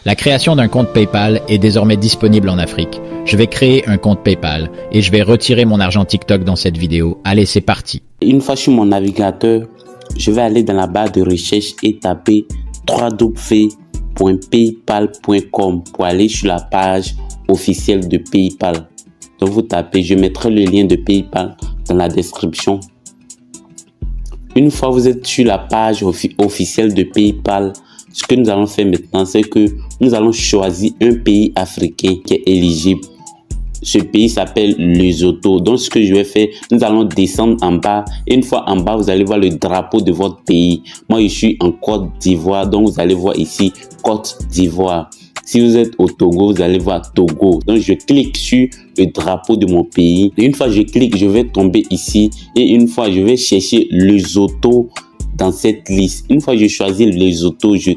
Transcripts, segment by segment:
La création d'un compte PayPal est désormais disponible en Afrique. Je vais créer un compte PayPal et je vais retirer mon argent TikTok dans cette vidéo. Allez, c'est parti. Une fois sur mon navigateur, je vais aller dans la barre de recherche et taper www.paypal.com pour aller sur la page officielle de PayPal. Donc vous tapez, je mettrai le lien de PayPal dans la description. Une fois vous êtes sur la page officielle de PayPal, ce que nous allons faire maintenant, c'est que nous allons choisir un pays africain qui est éligible. Ce pays s'appelle Lesotho. Donc, ce que je vais faire, nous allons descendre en bas. Et une fois en bas, vous allez voir le drapeau de votre pays. Moi, je suis en Côte d'Ivoire. Donc, vous allez voir ici Côte d'Ivoire. Si vous êtes au Togo, vous allez voir Togo. Donc, je clique sur le drapeau de mon pays. Et une fois je clique, je vais tomber ici. Et une fois, je vais chercher Lesotho dans cette liste. Une fois que je choisis Lesotho, je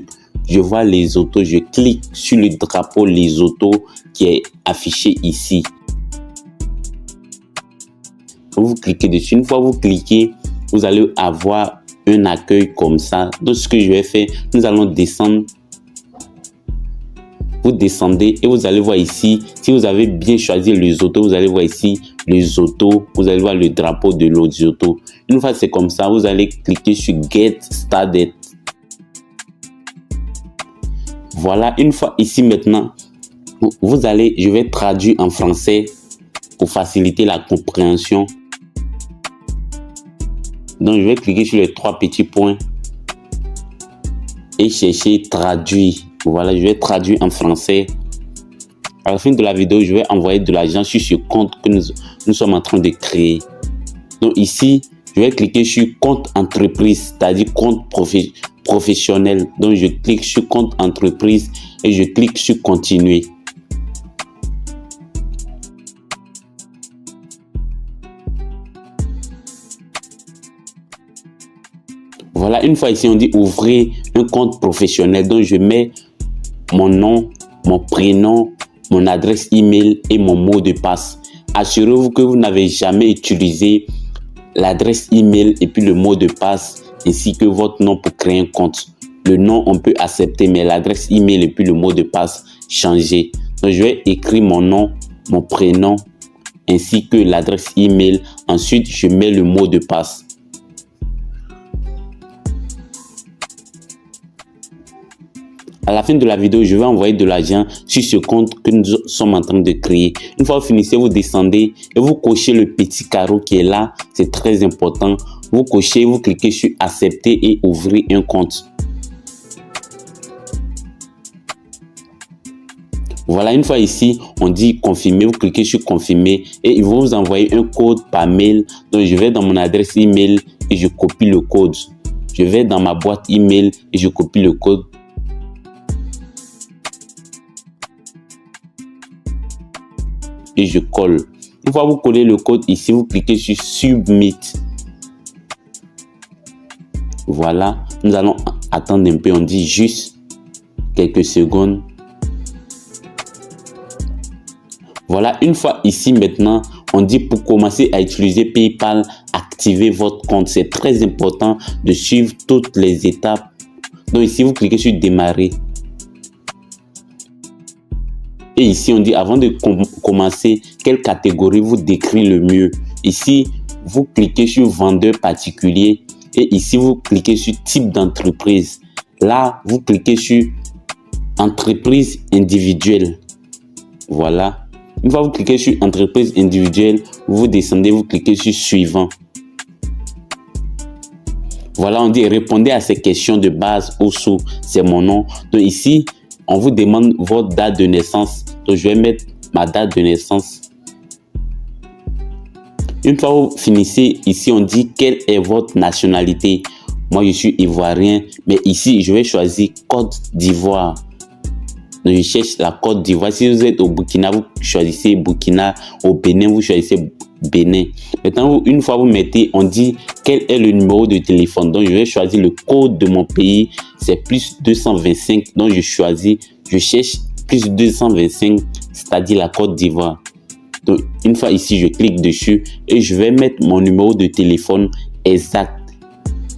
vois Lesotho, je clique sur le drapeau Lesotho qui est affiché ici. Vous cliquez dessus. Une fois que vous cliquez, vous allez avoir un accueil comme ça. Donc, ce que je vais faire, nous allons descendre. Vous descendez et vous allez voir ici, si vous avez bien choisi Lesotho, vous allez voir ici Lesotho, vous allez voir le drapeau de Lesotho. Une fois c'est comme ça, vous allez cliquer sur Get Started. Voilà, une fois ici maintenant, je vais traduire en français pour faciliter la compréhension. Donc je vais cliquer sur les trois petits points et chercher traduire. Voilà, je vais traduire en français. À la fin de la vidéo, je vais envoyer de l'argent sur ce compte que nous sommes en train de créer. Donc ici, je vais cliquer sur compte entreprise, c'est-à-dire compte professionnel. Donc je clique sur compte entreprise et je clique sur continuer. Voilà, une fois ici, on dit ouvrir un compte professionnel. Donc je mets mon nom, mon prénom, mon adresse email et mon mot de passe. Assurez-vous que vous n'avez jamais utilisé l'adresse email et puis le mot de passe ainsi que votre nom pour créer un compte. Le nom, on peut accepter, mais l'adresse email et puis le mot de passe, changer. Donc, je vais écrire mon nom, mon prénom ainsi que l'adresse email. Ensuite, je mets le mot de passe. À la fin de la vidéo, je vais envoyer de l'argent sur ce compte que nous sommes en train de créer. Une fois vous finissez, vous descendez et vous cochez le petit carreau qui est là. C'est très important. Vous cochez, vous cliquez sur accepter et ouvrir un compte. Voilà, une fois ici, on dit confirmer. Vous cliquez sur confirmer et il va vous envoyer un code par mail. Donc, je vais dans mon adresse email et je copie le code. Je vais dans ma boîte email et je copie le code. Et je colle. Une fois vous collez le code ici, vous cliquez sur Submit. Voilà, nous allons attendre un peu, on dit juste quelques secondes. Voilà, une fois ici maintenant, on dit pour commencer à utiliser PayPal, activez votre compte. C'est très important de suivre toutes les étapes. Donc ici, vous cliquez sur démarrer. Et ici, on dit, avant de commencer, quelle catégorie vous décrit le mieux. Ici, vous cliquez sur vendeur particulier. Et ici, vous cliquez sur type d'entreprise. Là, vous cliquez sur entreprise individuelle. Voilà. Une fois que vous cliquez sur entreprise individuelle, vous descendez, vous cliquez sur suivant. Voilà, on dit, répondez à ces questions de base au-dessous. C'est mon nom. Donc ici, on vous demande votre date de naissance. Donc, je vais mettre ma date de naissance. Une fois que vous finissez, ici, on dit quelle est votre nationalité. Moi, je suis ivoirien. Mais ici, je vais choisir Côte d'Ivoire. Donc, je cherche la Côte d'Ivoire. Si vous êtes au Burkina, vous choisissez Burkina. Au Bénin, vous choisissez Bénin. Maintenant, une fois que vous mettez, on dit quel est le numéro de téléphone. Donc, je vais choisir le code de mon pays. C'est plus 225. Donc, je cherche plus 225, c'est-à-dire la Côte d'Ivoire. Donc, une fois ici, je clique dessus et je vais mettre mon numéro de téléphone exact.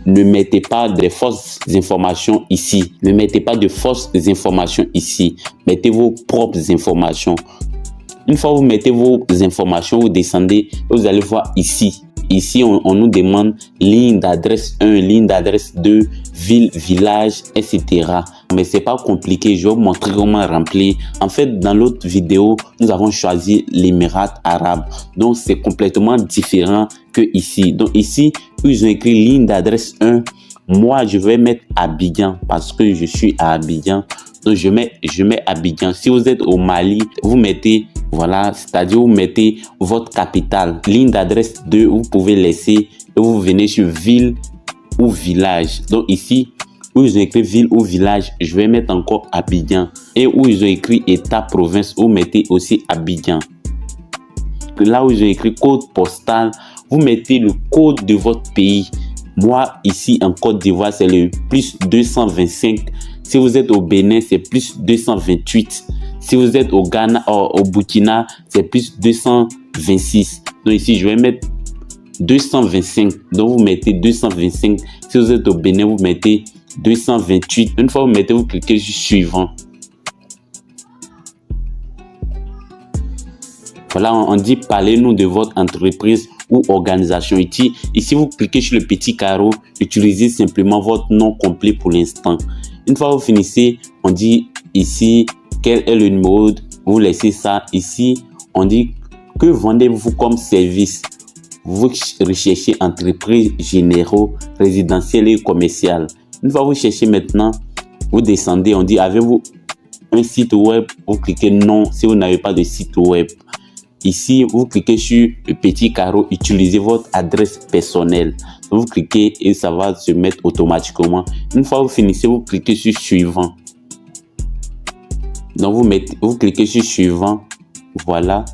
ne mettez pas de fausses informations ici. Ne mettez pas de fausses informations ici. Mettez vos propres informations. Une fois que vous mettez vos informations, vous descendez, vous allez voir ici. Ici, on nous demande ligne d'adresse 1, ligne d'adresse 2, ville, village, etc. Mais c'est pas compliqué, je vais vous montrer comment remplir. En fait, dans l'autre vidéo, nous avons choisi l'Émirat arabe. Donc, c'est complètement différent que ici. Donc, ici, ils ont écrit ligne d'adresse 1. Moi, je vais mettre Abidjan parce que je suis à Abidjan. Donc, je mets Abidjan. Si vous êtes au Mali, vous mettez, voilà, c'est-à-dire vous mettez votre capitale. Ligne d'adresse 2, vous pouvez laisser et vous venez sur ville ou village. Donc, ici, où ils ont écrit ville ou village, je vais mettre encore Abidjan. Et où ils ont écrit État, province, vous mettez aussi Abidjan. Là où ils ont écrit code postal, vous mettez le code de votre pays. Moi, ici, en Côte d'Ivoire, c'est le plus 225. Si vous êtes au Bénin, c'est plus 228. Si vous êtes au Ghana, au Burkina, c'est plus 226. Donc ici, je vais mettre 225. Donc vous mettez 225. Si vous êtes au Bénin, vous mettez 228. Une fois vous mettez, vous cliquez sur suivant. Voilà, on dit parlez-nous de votre entreprise ou organisation. Ici, vous cliquez sur le petit carreau, utilisez simplement votre nom complet pour l'instant. Une fois vous finissez, on dit ici quel est le numéro, vous laissez ça. Ici, on dit que vendez-vous comme service. Vous recherchez entreprise généraux, résidentielle et commerciale. Une fois vous cherchez maintenant, vous descendez, on dit avez-vous un site web? Vous cliquez non si vous n'avez pas de site web. Ici, vous cliquez sur le petit carreau, utilisez votre adresse personnelle. Vous cliquez et ça va se mettre automatiquement. Une fois vous finissez, vous cliquez sur suivant. Donc vous cliquez sur suivant. Voilà.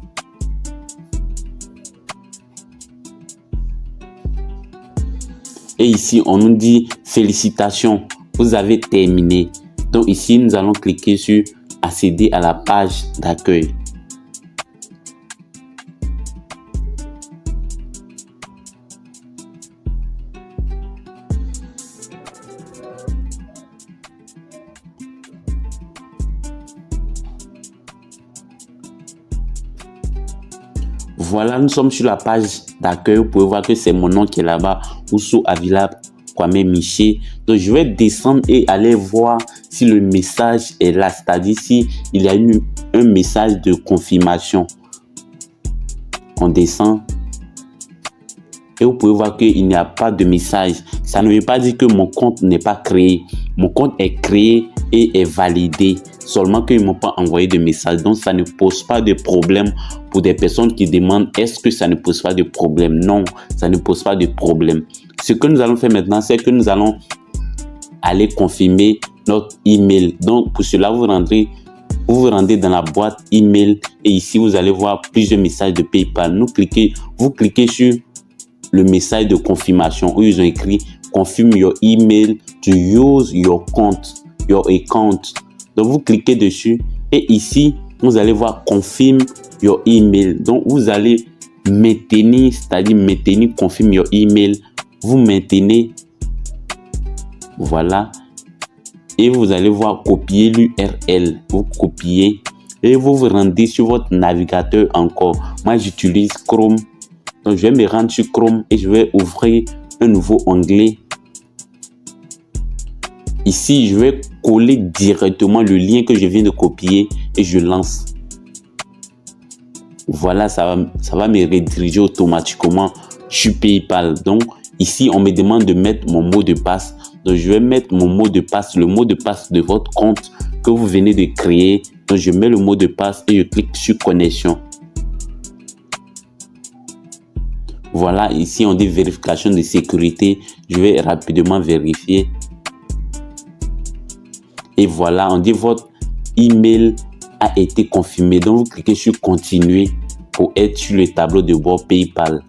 Et ici, on nous dit félicitations, vous avez terminé. Donc ici, nous allons cliquer sur accéder à la page d'accueil. Voilà, nous sommes sur la page d'accueil. Vous pouvez voir que c'est mon nom qui est là-bas, Oussou Avila Kwame Miché. Donc, je vais descendre et aller voir si le message est là, c'est-à-dire si il y a eu un message de confirmation. On descend et vous pouvez voir qu'il n'y a pas de message. Ça ne veut pas dire que mon compte n'est pas créé. Mon compte est créé et est validé. Seulement qu'ils ne m'ont pas envoyé de message. Donc, ça ne pose pas de problème pour des personnes qui demandent est-ce que ça ne pose pas de problème. Non, ça ne pose pas de problème. Ce que nous allons faire maintenant, c'est que nous allons aller confirmer notre email. Donc, pour cela, vous vous rendez dans la boîte email et ici, vous allez voir plusieurs messages de PayPal. Vous cliquez sur le message de confirmation où ils ont écrit confirm your email to use your account. Donc, vous cliquez dessus et ici, vous allez voir confirm your email. Donc, vous allez maintenir, c'est-à-dire maintenir confirm your email. Vous maintenez, voilà, et vous allez voir copier l'URL. Vous copiez et vous vous rendez sur votre navigateur encore. Moi, j'utilise Chrome. Donc, je vais me rendre sur Chrome et je vais ouvrir un nouveau onglet. Ici, je vais coller directement le lien que je viens de copier et je lance. Voilà, ça va me rediriger automatiquement sur PayPal. Donc, ici, on me demande de mettre mon mot de passe. Donc, je vais mettre mon mot de passe, le mot de passe de votre compte que vous venez de créer. Donc, je mets le mot de passe et je clique sur connexion. Voilà, ici, on dit vérification de sécurité. Je vais rapidement vérifier. Et voilà, on dit votre email a été confirmé. Donc, vous cliquez sur continuer pour être sur le tableau de bord PayPal.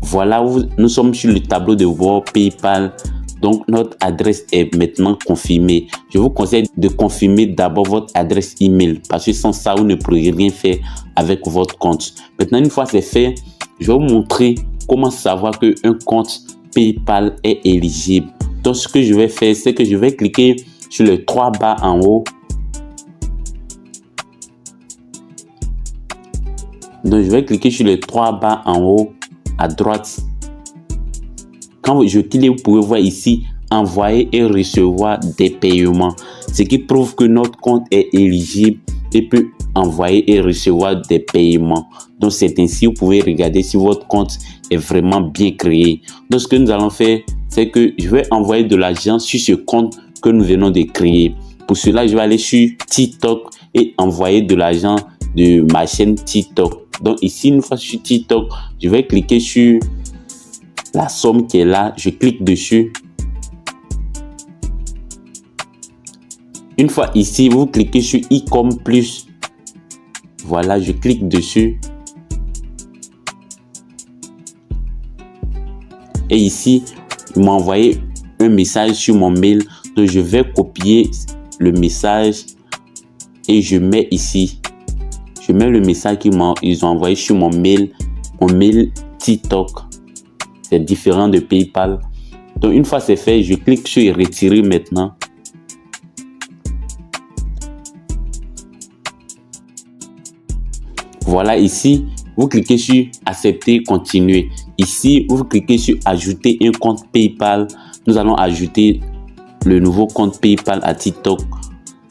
Voilà, nous sommes sur le tableau de bord PayPal. Donc, notre adresse est maintenant confirmée. Je vous conseille de confirmer d'abord votre adresse email parce que sans ça, vous ne pourrez rien faire avec votre compte. Maintenant, une fois c'est fait, je vais vous montrer comment savoir qu'un compte PayPal est éligible. Donc, ce que je vais faire, c'est que je vais cliquer sur les 3 barres en haut. Donc, je vais cliquer sur les 3 barres en haut à droite. Quand je clique, vous pouvez voir ici envoyer et recevoir des paiements. Ce qui prouve que notre compte est éligible et peut envoyer et recevoir des paiements. Donc, c'est ainsi vous pouvez regarder si votre compte est vraiment bien créé. Donc, ce que nous allons faire, c'est que je vais envoyer de l'argent sur ce compte que nous venons de créer. Pour cela, je vais aller sur TikTok et envoyer de l'argent de ma chaîne TikTok. Donc ici, une fois sur TikTok, je vais cliquer sur la somme qui est là. Je clique dessus. Une fois ici, vous cliquez sur e-com plus. Voilà, je clique dessus. Et ici, il m'a envoyé un message sur mon mail. Donc je vais copier le message et je mets ici. Je mets le message qu'ils ont envoyé sur mon mail TikTok. C'est différent de PayPal. Donc, une fois c'est fait, je clique sur retirer maintenant. Voilà, ici, vous cliquez sur accepter, continuer. Ici, vous cliquez sur ajouter un compte PayPal. Nous allons ajouter le nouveau compte PayPal à TikTok.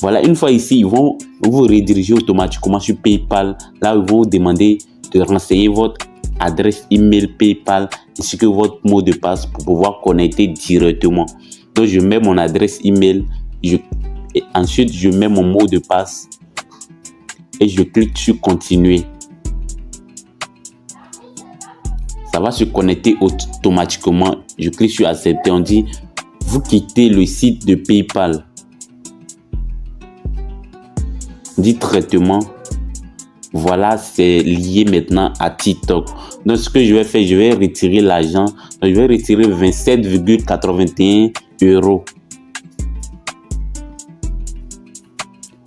Voilà, une fois ici, ils vont vous rediriger automatiquement sur PayPal. Là, ils vont vous demander de renseigner votre adresse email PayPal ainsi que votre mot de passe pour pouvoir connecter directement. Donc, je mets mon adresse email. Et ensuite, je mets mon mot de passe et je clique sur continuer. Ça va se connecter automatiquement. Je clique sur accepter. On dit, vous quittez le site de PayPal. Dit traitement. Voilà, c'est lié maintenant à TikTok. Donc, ce que je vais faire, je vais retirer l'argent. Je vais retirer 27,81 €.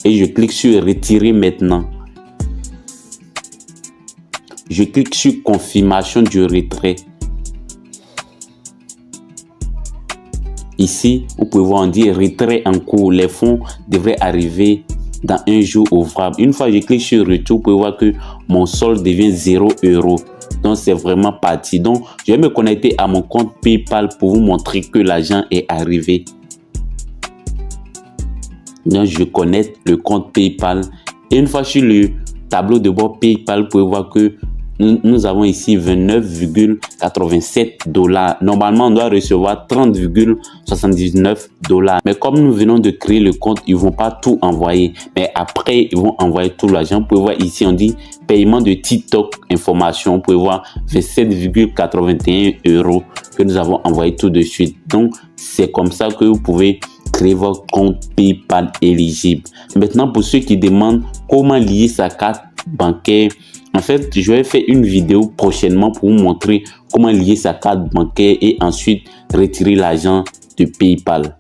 Et je clique sur retirer maintenant. Je clique sur confirmation du retrait. Ici, vous pouvez voir, on dit retrait en cours. Les fonds devraient arriver dans un jour ouvrable. Une fois que je clique sur retour, vous pouvez voir que mon solde devient 0 €. Donc, c'est vraiment parti. Donc, je vais me connecter à mon compte PayPal pour vous montrer que l'argent est arrivé. Donc, je connecte le compte PayPal. Et une fois sur le tableau de bord PayPal, vous pouvez voir que nous avons ici 29,87 $. Normalement, on doit recevoir 30,79 $. Mais comme nous venons de créer le compte, ils ne vont pas tout envoyer. Mais après, ils vont envoyer tout l'argent. Vous pouvez voir ici, on dit paiement de TikTok information. Vous pouvez voir 27,81 € que nous avons envoyé tout de suite. Donc, c'est comme ça que vous pouvez créer votre compte PayPal éligible. Maintenant, pour ceux qui demandent comment lier sa carte bancaire, en fait, je vais faire une vidéo prochainement pour vous montrer comment lier sa carte bancaire et ensuite retirer l'argent de PayPal.